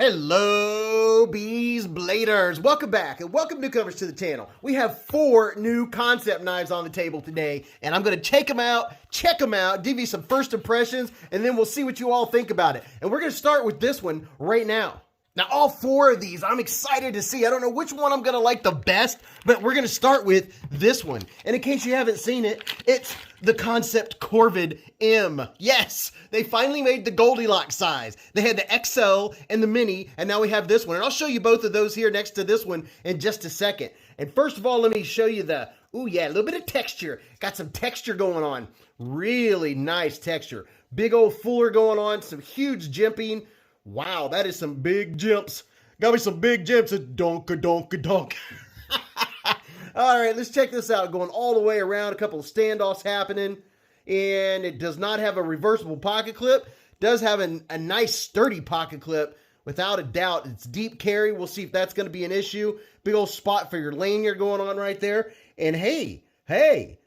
Hello, Beez Bladers. Welcome back and welcome newcomers to the channel. We have 4 new Kansept knives on the table today, and I'm going to check them out, give you some first impressions, and then we'll see what you all think about it. And we're going to start with this one right now. Now, all 4 of these, I'm excited to see. I don't know which one I'm going to like the best, but we're going to start with this one. And in case you haven't seen it, it's the Kansept Korvid M. Yes, they finally made the Goldilocks size. They had the XL and the Mini, and now we have this one. And I'll show you both of those here next to this one in just a second. And first of all, let me show you the, ooh yeah, a little bit of texture. Got some texture going on. Really nice texture. Big old fuller going on, some huge jimping. Wow, that is some big jumps. Got me some big jumps. Donk. All right, let's check this out. Going all the way around, a couple of standoffs happening. And it does not have a reversible pocket clip. Does have a nice sturdy pocket clip. Without a doubt, it's deep carry. We'll see if that's going to be an issue. Big old spot for your lanyard going on right there. And hey,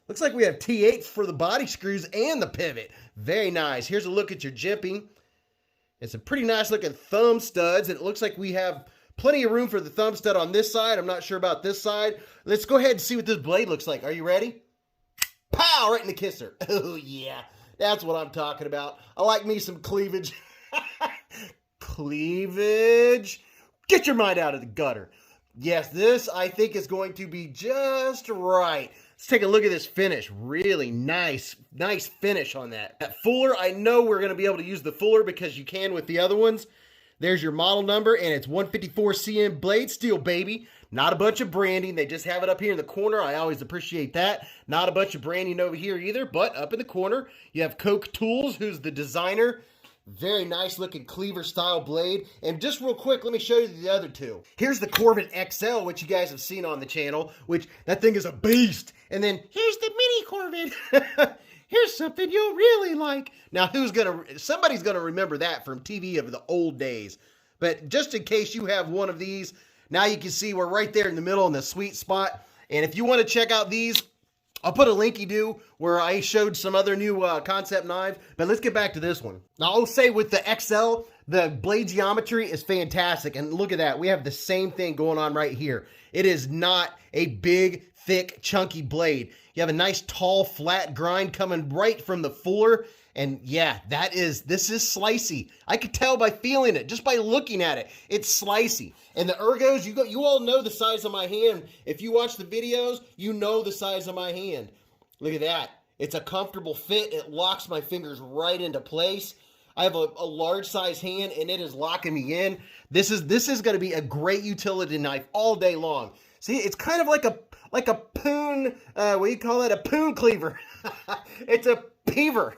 looks like we have T8s for the body screws and the pivot. Very nice. Here's a look at your jimping. It's a pretty nice looking thumb studs. And it looks like we have plenty of room for the thumb stud on this side. I'm not sure about this side. Let's go ahead and see what this blade looks like. Are you ready? Pow! Right in the kisser. Oh, yeah. That's what I'm talking about. I like me some cleavage. Cleavage. Get your mind out of the gutter. Yes, this I think is going to be just right. Let's take a look at this finish. Really nice finish on that. That fuller, I know we're going to be able to use the fuller because you can with the other ones. There's your model number, and it's 154 CM blade steel, baby. Not a bunch of branding. They just have it up here in the corner. I always appreciate that. Not a bunch of branding over here either, but up in the corner, you have Coke Tools, who's the designer. Very nice looking cleaver style blade. And just real quick, let me show you the other 2. Here's the Korvid XL, which you guys have seen on the channel, which that thing is a beast. And then here's the Mini Korvid. Here's something you'll really like. Now, somebody's gonna remember that from TV of the old days. But just in case you have one of these, now you can see we're right there in the middle in the sweet spot. And if you want to check out these, I'll put a linky-do where I showed some other new Kansept knives, but let's get back to this one. Now, I'll say with the XL, the blade geometry is fantastic, and look at that. We have the same thing going on right here. It is not a big, thick, chunky blade. You have a nice, tall, flat grind coming right from the fuller, and yeah, this is slicey. I could tell by feeling it, just by looking at it. It's slicey. And the ergos, you all know the size of my hand. If you watch the videos, you know the size of my hand. Look at that. It's a comfortable fit. It locks my fingers right into place. I have a large size hand, and it is locking me in. This is going to be a great utility knife all day long. See, it's kind of like a poon, what do you call that? A poon cleaver. It's a peaver.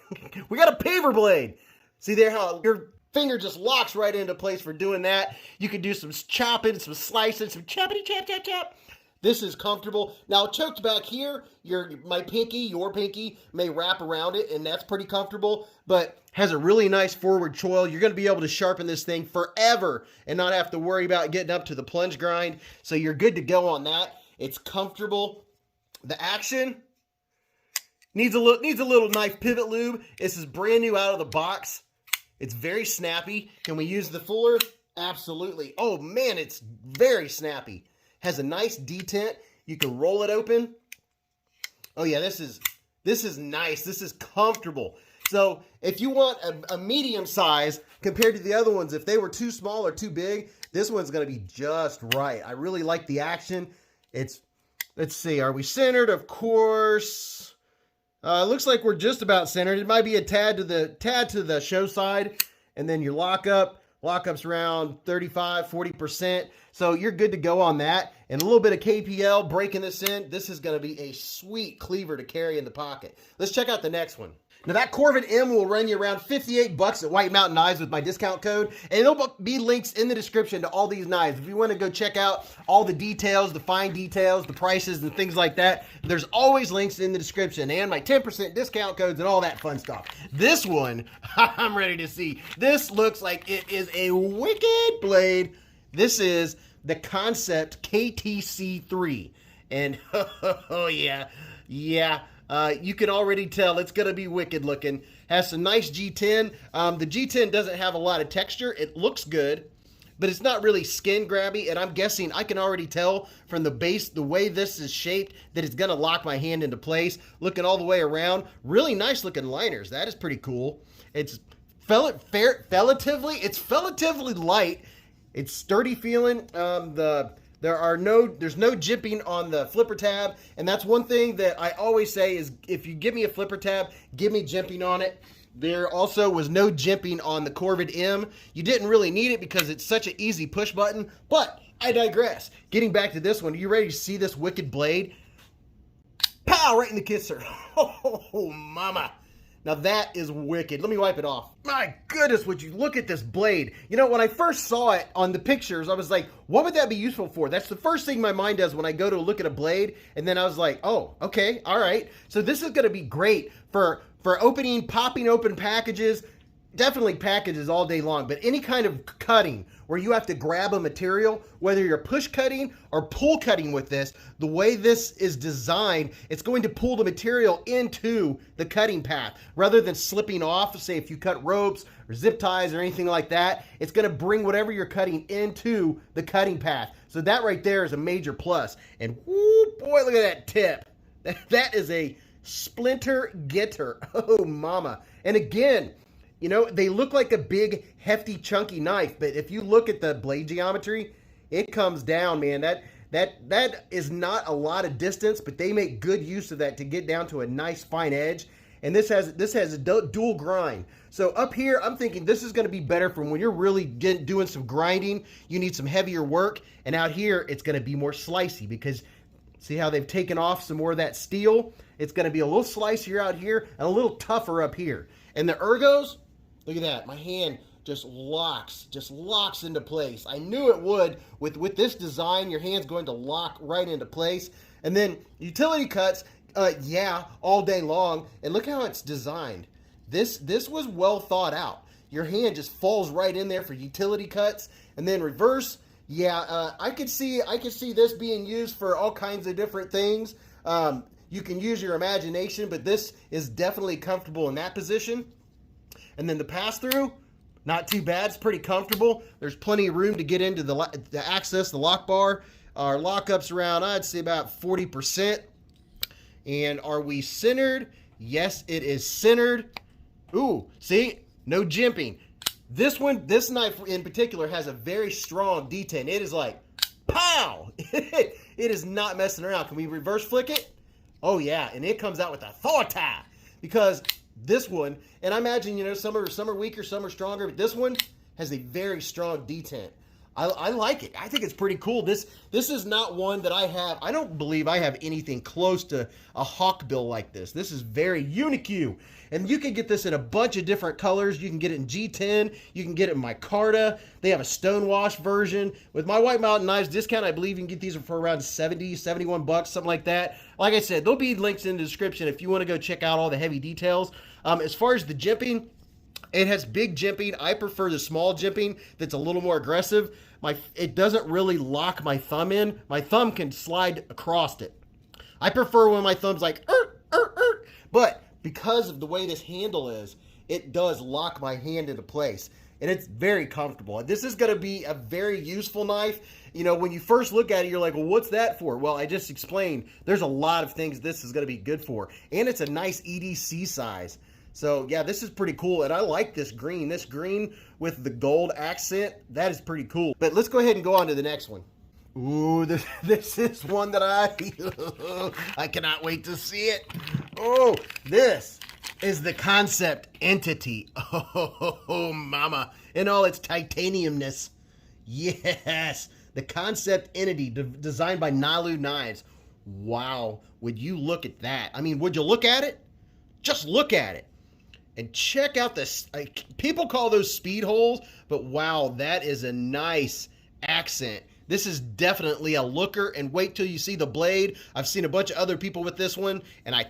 We got a peaver blade. See there how your finger just locks right into place for doing that. You can do some chopping, some slicing, some choppity chop. This is comfortable. Now, choked back here, your pinky may wrap around it, and that's pretty comfortable, but has a really nice forward choil. You're going to be able to sharpen this thing forever and not have to worry about getting up to the plunge grind, so you're good to go on that. It's comfortable. The action needs a little knife pivot lube. This is brand new out of the box. It's very snappy. Can we use the fuller? Absolutely. Oh man, it's very snappy. Has a nice detent. You can roll it open. Oh yeah, this is nice. This is comfortable. So if you want a medium size compared to the other ones, if they were too small or too big, this one's going to be just right. I really like the action. Let's see, are we centered? Of course. Looks like we're just about centered. It might be a tad to the show side, and then your lockup's around 35-40%. So you're good to go on that. And a little bit of KPL breaking this in. This is going to be a sweet cleaver to carry in the pocket. Let's check out the next one. Now that Korvid M will run you around $58 at White Mountain Knives with my discount code. And there'll be links in the description to all these knives. If you want to go check out all the details, the fine details, the prices and things like that, there's always links in the description and my 10% discount codes and all that fun stuff. This one, I'm ready to see. This looks like it is a wicked blade. This is the Kansept KTC3. And oh yeah. You can already tell it's going to be wicked looking. Has some nice G10. The G10 doesn't have a lot of texture. It looks good. but it's not really skin grabby, and I'm guessing I can already tell from the base, the way this is shaped, that it's gonna lock my hand into place. Looking all the way around, really nice looking liners. That is pretty cool. It's relatively light. It's sturdy feeling. There's no jimping on the flipper tab, and that's one thing that I always say is if you give me a flipper tab, give me jimping on it. There also was no jimping on the Korvid M. You didn't really need it because it's such an easy push button, but I digress. Getting back to this one, are you ready to see this wicked blade? Pow! Right in the kisser. Oh, mama. Now that is wicked. Let me wipe it off. My goodness, would you look at this blade. You know, when I first saw it on the pictures, I was like, what would that be useful for? That's the first thing my mind does when I go to look at a blade. And then I was like, oh, okay, all right. So this is gonna be great for popping open packages. Definitely packages all day long, but any kind of cutting where you have to grab a material, whether you're push cutting or pull cutting with this, the way this is designed, it's going to pull the material into the cutting path rather than slipping off. Say if you cut ropes or zip ties or anything like that, it's going to bring whatever you're cutting into the cutting path. So that right there is a major plus. And whoo, boy, look at that tip. That is a splinter getter. Oh, mama. And again, you know, they look like a big, hefty, chunky knife, but if you look at the blade geometry, it comes down, man. That is not a lot of distance, but they make good use of that to get down to a nice fine edge. And this has a dual grind. So up here, I'm thinking this is going to be better for when you're really doing some grinding. You need some heavier work, and out here, it's going to be more slicey because see how they've taken off some more of that steel? It's going to be a little slicier out here and a little tougher up here. And the ergos, look at that. My hand just locks into place. I knew it would. With this design, your hand's going to lock right into place. And then utility cuts, yeah, all day long. And look how it's designed. This was well thought out. Your hand just falls right in there for utility cuts. And then reverse, yeah, I could see this being used for all kinds of different things. You can use your imagination, but this is definitely comfortable in that position. And then the pass-through, not too bad. It's pretty comfortable. There's plenty of room to get into the access the lock bar. Our lockup's around, I'd say about 40%. And are we centered? Yes, it is centered. Ooh, see? No jimping. This knife in particular has a very strong detent. It is like, pow! It is not messing around. Can we reverse flick it? Oh yeah, and it comes out with authority. Because this one, and I imagine, you know, some are weaker, some are stronger, but this one has a very strong detent. I like it. I think it's pretty cool. This is not one that I have. I don't believe I have anything close to a hawkbill like this. This is very unique. And you can get this in a bunch of different colors. You can get it in G10. You can get it in micarta. They have a stonewash version. With my White Mountain Knives discount, I believe you can get these for around 70, 71 bucks, something like that. Like I said, there'll be links in the description if you want to go check out all the heavy details. As far as the jimping, it has big jimping. I prefer the small jimping that's a little more aggressive. It doesn't really lock my thumb in. My thumb can slide across it. I prefer when my thumb's like, but because of the way this handle is, it does lock my hand into place. And it's very comfortable. This is going to be a very useful knife. You know, when you first look at it, you're like, well, what's that for? Well, I just explained there's a lot of things this is going to be good for. And it's a nice EDC size. So, yeah, this is pretty cool, and I like this green. This green with the gold accent, that is pretty cool. But let's go ahead and go on to the next one. Ooh, this is one that I cannot wait to see it. Oh, this is the Kansept Entity. Oh, mama, in all its titaniumness. Yes, the Kansept Entity designed by Nalu Knives. Wow, would you look at that? I mean, would you look at it? Just look at it. And check out this. People call those speed holes, but wow, that is a nice accent. This is definitely a looker, and wait till you see the blade. I've seen a bunch of other people with this one, and I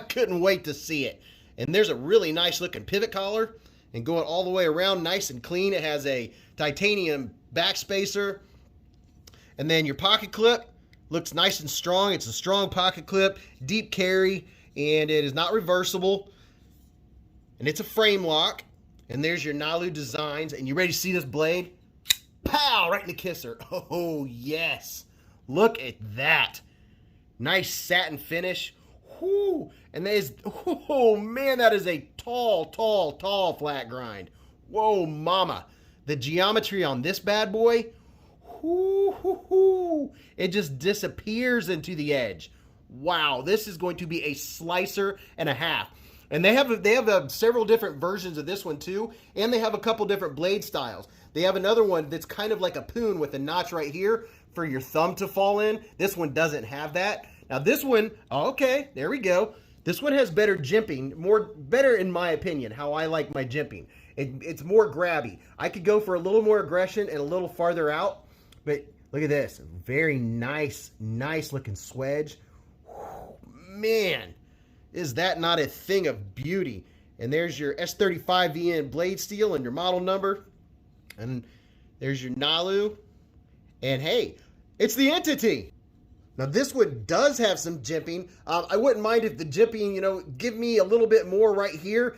couldn't wait to see it. And there's a really nice looking pivot collar, and going all the way around, nice and clean. It has a titanium backspacer, and then your pocket clip looks nice and strong. It's a strong pocket clip, deep carry, and it is not reversible. And it's a frame lock. And there's your Nalu designs. And you ready to see this blade? Pow! Right in the kisser. Oh, yes. Look at that. Nice satin finish. Whoo! And that is, oh man, that is a tall, tall, tall flat grind. Whoa, mama. The geometry on this bad boy, whoo, hoo, hoo. It just disappears into the edge. Wow, this is going to be a slicer and a half. And they have several different versions of this one too, and they have a couple different blade styles. They have another one that's kind of like a poon with a notch right here for your thumb to fall in. This one doesn't have that. Now this one, okay, there we go. This one has better jimping, better in my opinion, how I like my jimping. It's more grabby. I could go for a little more aggression and a little farther out, but look at this. Very nice, nice looking swedge. Whew, man, is that not a thing of beauty? And there's your S35VN blade steel and your model number. And there's your Nalu. And hey, it's the Entity. Now this one does have some jimping. I wouldn't mind if the jimping, you know, give me a little bit more right here.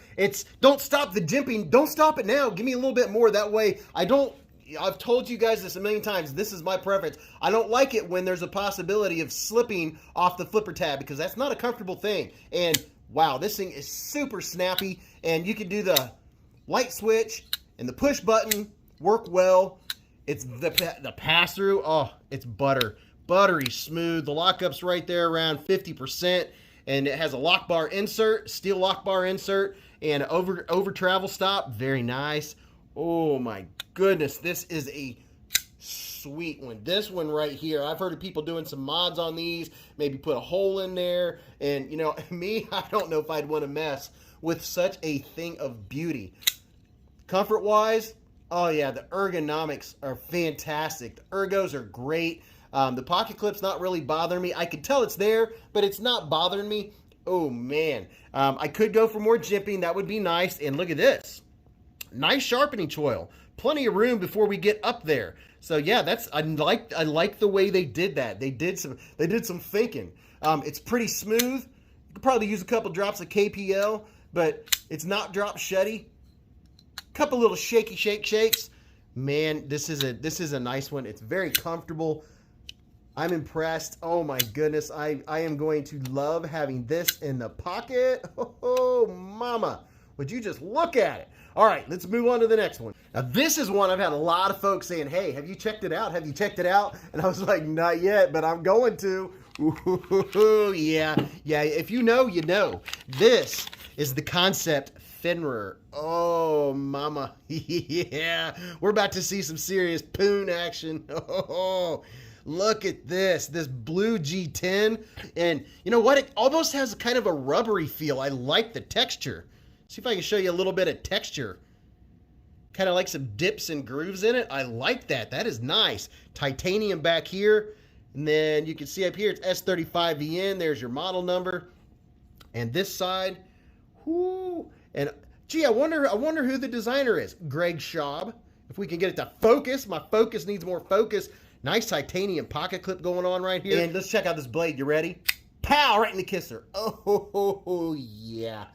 Don't stop the jimping. Don't stop it now. Give me a little bit more. That way I've told you guys this a million times. This is my preference. I don't like it when there's a possibility of slipping off the flipper tab because that's not a comfortable thing. And wow, this thing is super snappy. And you can do the light switch and the push button work well. It's the pass through. Oh, it's buttery smooth. The lockup's right there around 50%, and it has a lock bar insert, steel lock bar insert, and over travel stop. Very nice. Oh my goodness, this is a sweet one. This one right here, I've heard of people doing some mods on these, maybe put a hole in there, and you know, me, I don't know if I'd want to mess with such a thing of beauty. Comfort wise, oh yeah, the ergonomics are fantastic. The ergos are great. The pocket clip's not really bothering me. I can tell it's there, but it's not bothering me. Oh, man. I could go for more jimping. That would be nice. And look at this. Nice sharpening choil. Plenty of room before we get up there. So, yeah, I like the way they did that. They did some thinking. It's pretty smooth. You could probably use a couple drops of KPL, but it's not drop shutty. Couple little shakes. Man, this is a nice one. It's very comfortable. I'm impressed. Oh my goodness. I am going to love having this in the pocket. Oh, mama. Would you just look at it? All right, let's move on to the next one. Now, this is one I've had a lot of folks saying, hey, have you checked it out? Have you checked it out? And I was like, not yet, but I'm going to. Ooh, yeah. If you know, you know. This is the Kansept Fenrir. Oh, mama. Yeah. We're about to see some serious poon action. Oh, look at this blue G10. And you know what? It almost has kind of a rubbery feel. I like the texture. See if I can show you a little bit of texture. Kind of like some dips and grooves in it. I like that. That is nice. Titanium back here. And then you can see up here, it's S35VN. There's your model number. And this side, whoo. And gee, I wonder who the designer is. Greg Schaub. If we can get it to focus. My focus needs more focus. Nice titanium pocket clip going on right here. And let's check out this blade. You ready? Pow! Right in the kisser. Oh, yeah.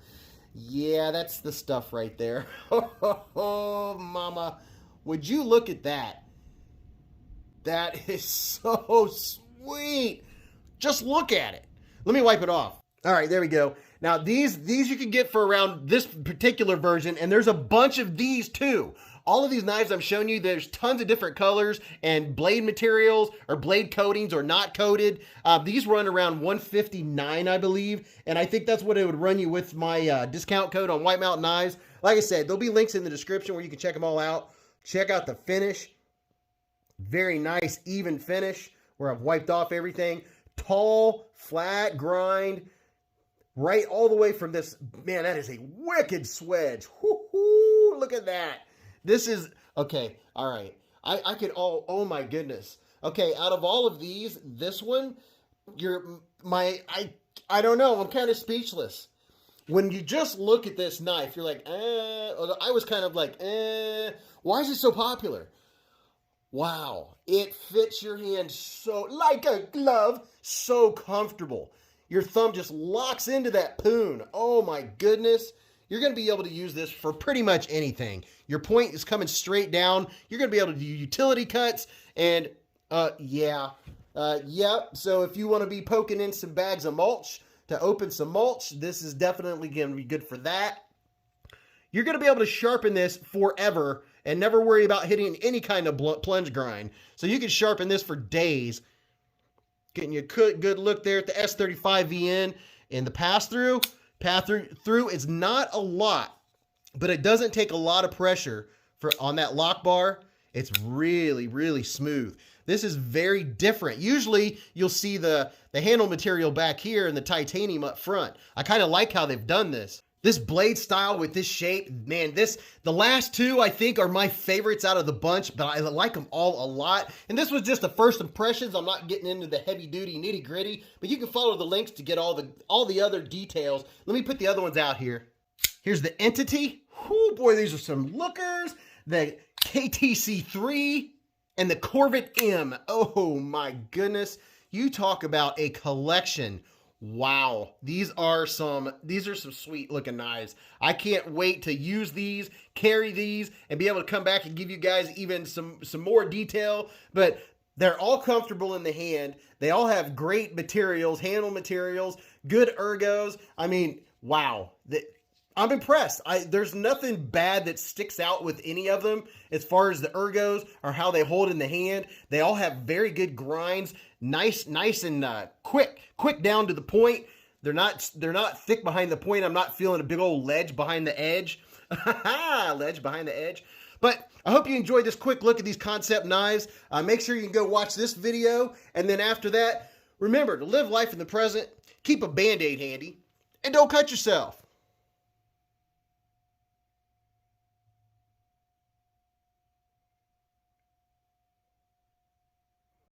Yeah, that's the stuff right there. Oh, mama. Would you look at that? That is so sweet. Just look at it. Let me wipe it off. All right, there we go. Now, these you can get for around this particular version, and there's a bunch of these too. All of these knives I'm showing you, there's tons of different colors and blade materials or blade coatings or not coated. These run around $159, I believe, and I think that's what it would run you with my discount code on White Mountain Knives. Like I said, there'll be links in the description where you can check them all out. Check out the finish. Very nice, even finish where I've wiped off everything. Tall, flat grind. Right all the way from this. Man, that is a wicked swedge. Woo-hoo, look at that. This is, okay, all right. I could, oh my goodness. Okay, out of all of these, this one, I don't know, I'm kind of speechless. When you just look at this knife, you're like, I was kind of like, why is it so popular? Wow, it fits your hand so, like a glove, so comfortable. Your thumb just locks into that poon. Oh my goodness. you're going to be able to use this for pretty much anything. Your point is coming straight down. You're going to be able to do utility cuts and yep. So if you want to be poking in some bags of mulch to open some mulch, this is definitely going to be good for that. You're going to be able to sharpen this forever and never worry about hitting any kind of plunge grind. So you can sharpen this for days. Getting you a good look there at the S35VN and the pass-through. Pass-through is not a lot, but it doesn't take a lot of pressure on that lock bar. It's really, really smooth. This is very different. Usually you'll see the handle material back here and the titanium up front. I kind of like how they've done this. This blade style with this shape, man, the last two I think are my favorites out of the bunch, but I like them all a lot. And this was just the first impressions. I'm not getting into the heavy duty nitty gritty, but you can follow the links to get all the other details. Let me put the other ones out here. Here's the Entity. Oh boy, these are some lookers. The KTC3 and the Korvid M. Oh my goodness. You talk about a collection. Wow, these are some sweet looking knives. I can't wait to use these, carry these, and be able to come back and give you guys even some more detail. But they're all comfortable in the hand. They all have great materials, handle materials, good ergos. I mean, wow. I'm impressed. There's nothing bad that sticks out with any of them as far as the ergos or how they hold in the hand. They all have very good grinds, nice and quick down to the point. They're not thick behind the point. I'm not feeling a big old ledge behind the edge. Ledge behind the edge. But I hope you enjoyed this quick look at these Kansept knives. Make sure you can go watch this video. And then after that, remember to live life in the present, keep a Band-Aid handy, and don't cut yourself.